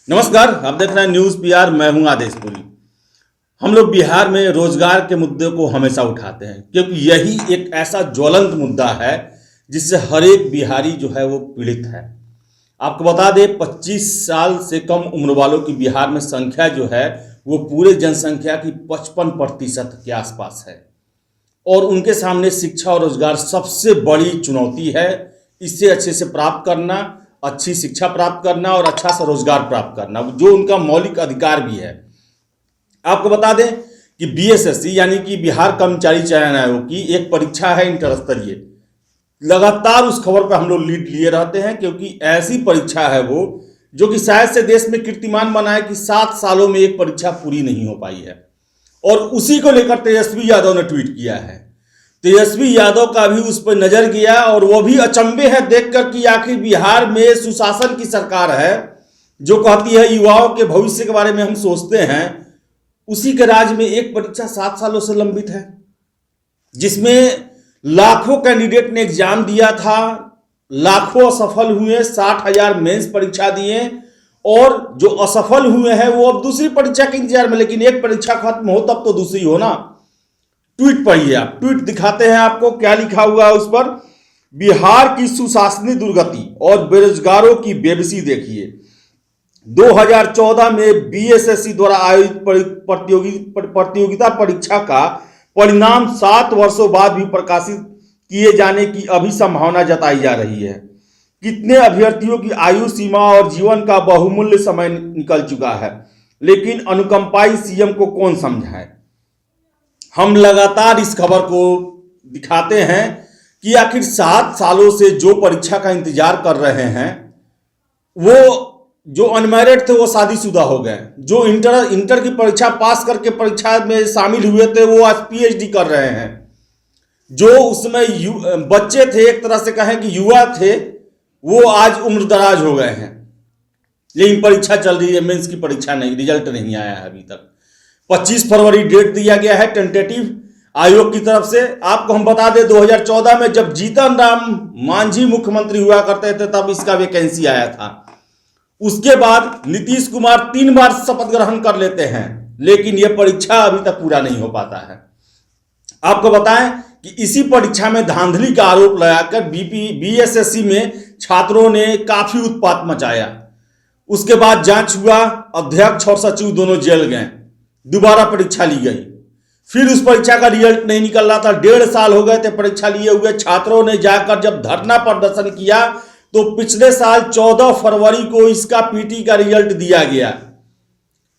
नमस्कार, आप देख रहे हैं न्यूज़ पीआर। मैं हूं आदेशपुरी। हम लोग बिहार में रोजगार के मुद्दे को हमेशा उठाते हैं क्योंकि यही एक ऐसा ज्वलंत मुद्दा है जिससे हर एक बिहारी जो है वो पीड़ित है। आपको बता दें, 25 साल से कम उम्र वालों की बिहार में संख्या जो है वो पूरे जनसंख्या की 55% के आसपास है और उनके सामने शिक्षा और रोजगार सबसे बड़ी चुनौती है। इससे अच्छे से प्राप्त करना, अच्छी शिक्षा प्राप्त करना और अच्छा सा रोजगार प्राप्त करना, जो उनका मौलिक अधिकार भी है। आपको बता दें कि बीएसएससी यानी कि बिहार कर्मचारी चयन आयोग की एक परीक्षा है इंटर स्तरीय। लगातार उस खबर पर हम लोग लीड लिए रहते हैं क्योंकि ऐसी परीक्षा है वो जो कि शायद से देश में कीर्तिमान बना है कि 7 सालों में एक परीक्षा पूरी नहीं हो पाई है। और उसी को लेकर तेजस्वी यादव ने ट्वीट किया है। तेजस्वी यादव का भी उस पर नजर गया और वो भी अचंभे है देखकर कि आखिर बिहार में सुशासन की सरकार है जो कहती है युवाओं के भविष्य के बारे में हम सोचते हैं। उसी के राज्य में एक परीक्षा 7 सालों से लंबित है जिसमें लाखों कैंडिडेट ने एग्जाम दिया था, लाखों असफल हुए, 60,000 मेंस परीक्षा दिए और जो असफल हुए हैं वो अब दूसरी परीक्षा के इंतजार में। लेकिन एक परीक्षा खत्म हो तब तो दूसरी हो ना। ट्वीट पढ़िए आप, ट्वीट दिखाते हैं आपको क्या लिखा हुआ है उस पर। बिहार की सुशासनिक दुर्गति और बेरोजगारों की बेबसी देखिए। 2014 में बीएसएससी द्वारा आयोजित प्रतियोगिता परीक्षा का परिणाम 7 वर्षों बाद भी प्रकाशित किए जाने की अभी संभावना जताई जा रही है। कितने अभ्यर्थियों की आयु सीमा और जीवन का बहुमूल्य समय निकल चुका है, लेकिन अनुकंपाई सीएम को कौन समझाए। हम लगातार इस खबर को दिखाते हैं कि आखिर 7 सालों से जो परीक्षा का इंतजार कर रहे हैं, वो जो अनमैरिड थे वो शादीशुदा हो गए, जो इंटर की परीक्षा पास करके परीक्षा में शामिल हुए थे वो आज पीएचडी कर रहे हैं, जो उसमें बच्चे थे, एक तरह से कहें कि युवा थे, वो आज उम्र दराज हो गए हैं। लेकिन परीक्षा चल रही है, मेंस की परीक्षा नहीं, रिजल्ट नहीं आया है अभी तक। 25 फरवरी डेट दिया गया है टेंटेटिव आयोग की तरफ से। आपको हम बता दें 2014 में जब जीतन राम मांझी मुख्यमंत्री हुआ करते थे तब इसका वैकेंसी आया था। उसके बाद नीतीश कुमार 3 बार शपथ ग्रहण कर लेते हैं, लेकिन यह परीक्षा अभी तक पूरा नहीं हो पाता है। आपको बताएं कि इसी परीक्षा में धांधली का आरोप लगाकर बीएसएससी में छात्रों ने काफी उत्पात मचाया। उसके बाद जांच हुआ, अध्यक्ष और सचिव दोनों जेल गए, दोबारा परीक्षा ली गई। फिर उस परीक्षा का रिजल्ट नहीं निकल रहा था। 1.5 साल हो गए थे परीक्षा लिए हुए। छात्रों ने जाकर जब धरना प्रदर्शन किया तो पिछले साल 14 फरवरी को इसका पीटी का रिजल्ट दिया गया।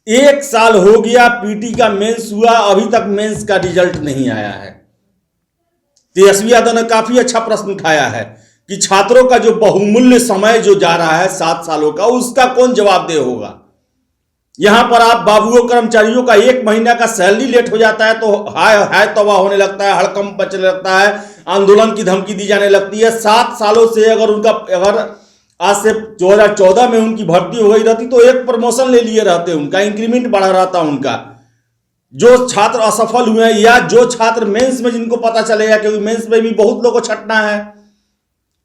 1 साल हो गया, पीटी का मेंस हुआ, अभी तक मेंस का रिजल्ट नहीं आया है। तेजस्वी यादव ने काफी अच्छा प्रश्न उठाया है कि छात्रों का जो बहुमूल्य समय जो जा रहा है 7 सालों का, उसका कौन जवाबदेह होगा। यहां पर आप बाबुओं कर्मचारियों का 1 महीना का सैलरी लेट हो जाता है तो हाय तौबा होने लगता है, हड़कंप मचने लगता है, आंदोलन की धमकी दी जाने लगती है। 7 सालों से अगर आज से 2014 में उनकी भर्ती हो गई रहती तो एक प्रमोशन ले लिए रहते, उनका इंक्रीमेंट बढ़ा रहता उनका। जो छात्र असफल हुए हैं या जो छात्र मेंस में, जिनको पता चलेगा क्योंकि मेंस में भी बहुत लोगों को छटना है,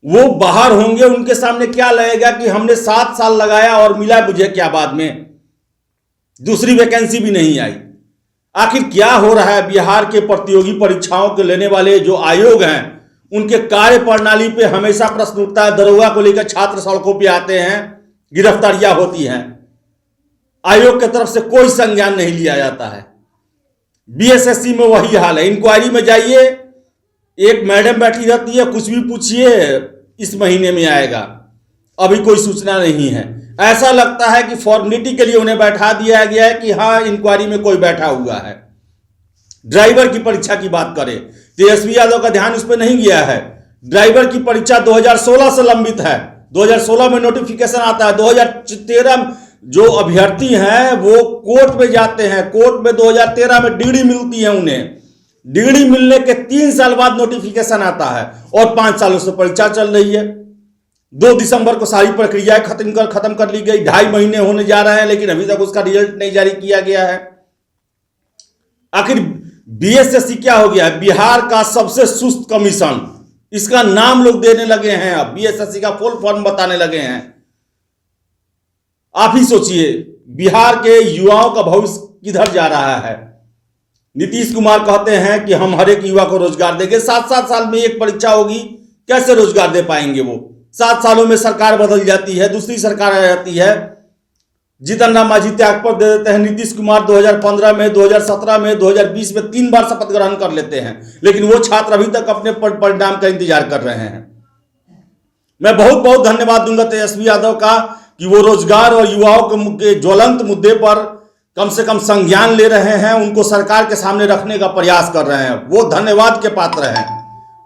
वो बाहर होंगे, उनके सामने क्या लगेगा कि हमने 7 साल लगाया और मिला मुझे क्या, बाद में दूसरी वैकेंसी भी नहीं आई। आखिर क्या हो रहा है बिहार के प्रतियोगी परीक्षाओं के लेने वाले जो आयोग हैं, उनके कार्य प्रणाली पे हमेशा प्रश्न उठता है। दरोगा को लेकर छात्र सड़कों पे आते हैं, गिरफ्तारियां होती हैं, आयोग की तरफ से कोई संज्ञान नहीं लिया जाता है। बीएसएससी में वही हाल है। इंक्वायरी में जाइए, एक मैडम बैठी रहती है, कुछ भी पूछिए इस महीने में आएगा, अभी कोई सूचना नहीं है। ऐसा लगता है कि फॉर्मेलिटी के लिए उन्हें बैठा दिया गया है कि हाँ इंक्वायरी में कोई बैठा हुआ है। ड्राइवर की परीक्षा की बात करें, तेजस्वी यादव का ध्यान उस पर नहीं गया है। ड्राइवर की परीक्षा 2016 से लंबित है। 2016 में नोटिफिकेशन आता है। 2013 जो अभ्यर्थी हैं वो कोर्ट में जाते हैं, कोर्ट में 2013 में डिग्री मिलती है उन्हें। डिग्री मिलने के 3 साल बाद नोटिफिकेशन आता है और 5 सालों से परीक्षा चल रही है। 2 दिसंबर को सारी प्रक्रियाएं खत्म कर ली गई। 2.5 महीने होने जा रहे हैं लेकिन अभी तक उसका रिजल्ट नहीं जारी किया गया है। आखिर बीएसएससी क्या हो गया है? बिहार का सबसे सुस्त कमीशन, इसका नाम लोग देने लगे हैं। अब बीएसएससी का फुल फॉर्म बताने लगे हैं। आप ही सोचिए बिहार के युवाओं का भविष्य किधर जा रहा है। नीतीश कुमार कहते हैं कि हम हर एक युवा को रोजगार देंगे। 7-7 साल में एक परीक्षा होगी, कैसे रोजगार दे पाएंगे वो? 7 सालों में सरकार बदल जाती है, दूसरी सरकार आ जाती है। जीतन राम मांझी त्यागपत्र दे देते हैं। नीतीश कुमार 2015 में, 2017 में, 2020 में 3 बार शपथ ग्रहण कर लेते हैं, लेकिन वो छात्र अभी तक अपने परिणाम का इंतजार कर रहे हैं। मैं बहुत बहुत धन्यवाद दूंगा तेजस्वी यादव का कि वो रोजगार और युवाओं के ज्वलंत मुद्दे पर कम से कम संज्ञान ले रहे हैं, उनको सरकार के सामने रखने का प्रयास कर रहे हैं। वो धन्यवाद के पात्र हैं।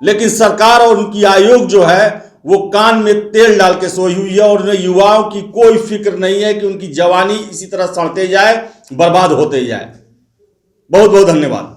लेकिन सरकार और उनकी आयोग जो है वो कान में तेल डाल के सोई हुई है और उन्हें युवाओं की कोई फिक्र नहीं है कि उनकी जवानी इसी तरह सड़ते जाए, बर्बाद होते जाए। बहुत बहुत धन्यवाद।